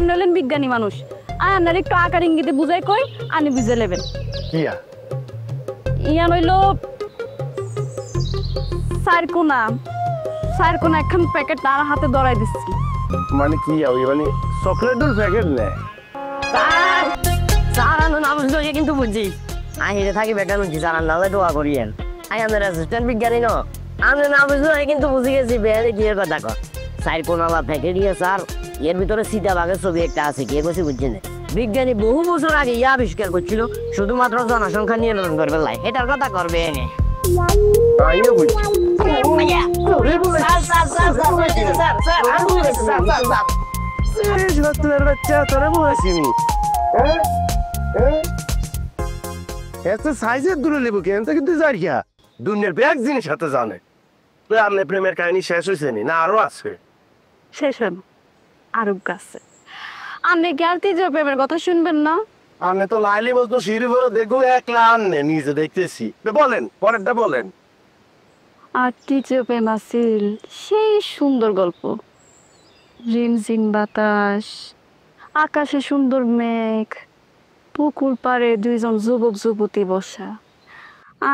আপনি হলেন বিজ্ঞানী মানুষ, আর আপনার একটু আকার ইঙ্গিতে বুঝাই কই আপনি বুঝে নেবেন। ইয়ান হইল সারকোনা একখান প্যাকেট তার হাতে ধরাই দিচ্ছি। মানে কি মানে চকলেটের প্যাকেট নেয়? না বুঝলো কিন্তু বুঝছি আমি হেরে থাকি বেকার বুঝছি স্যার আল্লাহ দোয়া করিয়েন। আমি আমাদের অ্যাসিস্ট্যান্ট বিজ্ঞানী ন, আমি না বুঝলো কিন্তু বুঝে গেছি বেড়ে গিয়ে কথা কর সাইড কোন আবার প্যাকেট ইয়ে স্যার এর ভিতরে সীতা বাঘের ছবি একটা আছে কি বসে বুঝছি না। বিজ্ঞানী বহু বছর আগে ইয়া আবিষ্কার করছিল শুধুমাত্র জনসংখ্যা নিয়ন্ত্রণ করবে লাই, এটার কথা করবে এনে। সাইজের দূরে নেবো কেন কিন্তু জারিয়া দুনিয়ার ব্যাগ জিনিস হাতে জানে। আপনি প্রেমের কাহিনী শেষ হয়েছে না আরো আছে? শেষ হন আরো আছে। আপনি গ্যালতি যে প্রেমের কথা শুনবেন না? আপনি তো লাইলি বলতো সিঁড়ি ভরে দেখবো একলা আননে নিজে দেখতেছি। বলেন পরেরটা বলেন। আর তৃতীয় প্রেম আছিল সেই সুন্দর গল্প, রিমঝিম বাতাস, আকাশে সুন্দর মেঘ, পুকুর পাড়ে দুইজন যুবক যুবতী বসা,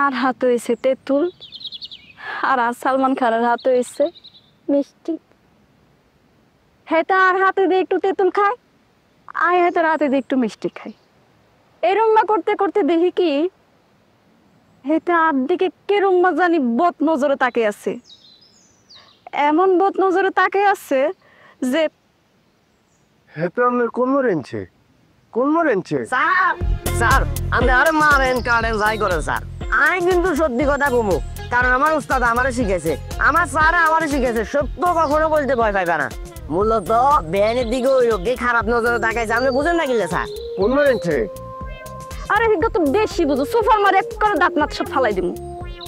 আর হাতে হয়েছে তেঁতুল, আর সালমান খানের হাতে হয়েছে মিষ্টি। হেতা আর হাতে দিয়ে একটু তেঁতুল খায়, আয় হেতার হাতে দিয়ে একটু মিষ্টি খায়। এরম করতে করতে দেখি কি হেতা আর দিকে কেরম জানি বদ নজরে তাকে আছে, এমন বদ নজরে তাকে আছে যে কোন মরেনছে স্যার স্যার আপনি আরে মারেন কাটেন যাই করেন স্যার, আমি কিন্তু সত্যি কথা কমু কারণ আমার উস্তাদ আমারে শিখেছে, আমার স্যার আমারে শিখেছে সত্য কখনো বলতে ভয় পাইবে না। মূলত বেআইনের দিকে ওই লোককে খারাপ নজরে তাকাইছে, আপনি বুঝেন না কিলে স্যার? কোন মরেনছে? আরে হিগা তো বেশি বুঝো, সোফার মারে এক করে দাঁত নাত সব ফালাই দিমু।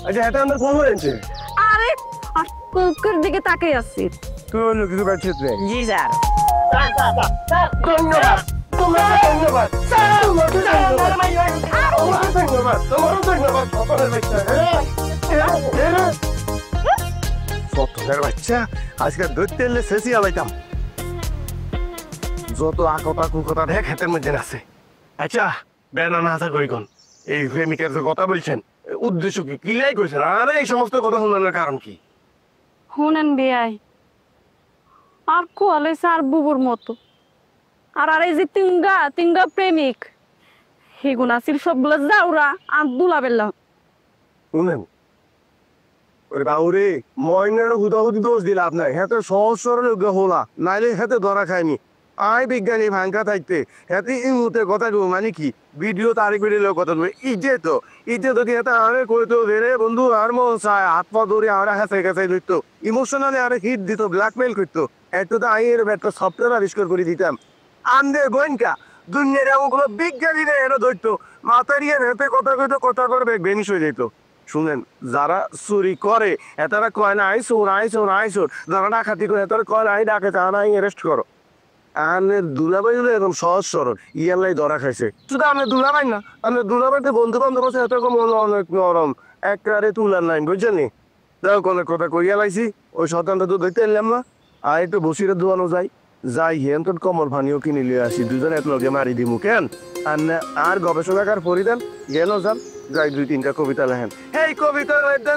আচ্ছা এটা আমরা কোন মরেনছে? আরে আর কুকুর দিকে তাকাই আছি। কোন কিছু করছিস রে? জি স্যার। ধন্যবাদ তোমার ধন্যবাদ স্যার, তোমার ধন্যবাদ সকলের বাচ্চা আজকে ধরতে এলে শেষই আলাইতাম। যত আকতা কুকতা দেখ হাতের মধ্যে আছে। আচ্ছা বেড়া না আসা করি কোন এই প্রেমিকের যে কথা বলছেন উদ্দেশ্য কি ক্লিয়ার করেছেন? আর এই সমস্ত কথা শোনানোর কারণ কি? শুনেন বিয়াই আর কোয়ালেছে আর বুবুর মতো, আর এই যে তিঙ্গা প্রেমিক হেগুন আছিল সবগুলো যাওরা আর দুলা বেল্লা। শুনেন ওরে বাউরে ময়নার হুদাহুদি দোষ দিলা আপনার, হ্যাঁ সহজ সরল হলা নাইলে হাতে ধরা খায়নি। আই বিজ্ঞানী ভাঙ্কা থাকতে হাতে এই মুহূর্তে কথা মানে কি ভিডিও তারিখ বেরিয়ে কথা বলবে ইজে যদি হাতে আরে কইতো রে বন্ধু আর মন চায় হাত পা ধরে আর হাসে কাছে ধরতো ইমোশনালি আরে হিট দিত ব্ল্যাকমেল করতো, একটু তো আইয়ের একটা সফটওয়্যার আবিষ্কার করে দিতাম। আন্দে গোয়েনকা দুনিয়ার এমন কোনো বিজ্ঞানীরা এনে ধরতো মাথার ইয়ে হাতে কথা কইতো কথা করে বেনিশ হয়ে যেত। শুনেন যারা চুরি করে এতারা কয় না আইসোর যারা ডাকাতি করে এতারা কয় না ডাকে তারা অ্যারেস্ট করো। আনের দুলাভাই হলো এরকম সহজ সরল ইয়ালাই ধরা খাইছে। শুধু আমি দুলাভাই না, আমি দুলাভাইতে বন্ধু বান্ধব আছে এরকম অনেক নরম একবারে তুলার নাই বুঝছেন নি? যাও কোনো কথা কইয়া লাইছি ওই শতানটা তো দেখতে এলাম না, আর একটু বসিরে ধোয়ানো যাই হেন তোর কমল ভানিও কিনে লিয়ে আসি দুজন এক লগে মারি দিমু কেন আর গবেষণাগার পরিদান গেল যান যাই 2-3টা কবিতা লেখেন। এই কবিতা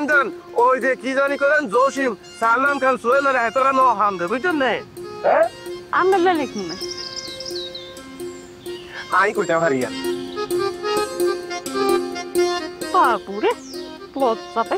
দেন ওই যে কি জানি করেন জসিম সালমান খান সোহেল এতটা ন হাম দে বুঝছেন না? হ্যাঁ আমরা লিখুন না আই কইতা হারিয়া বাপুরে পথ পাবে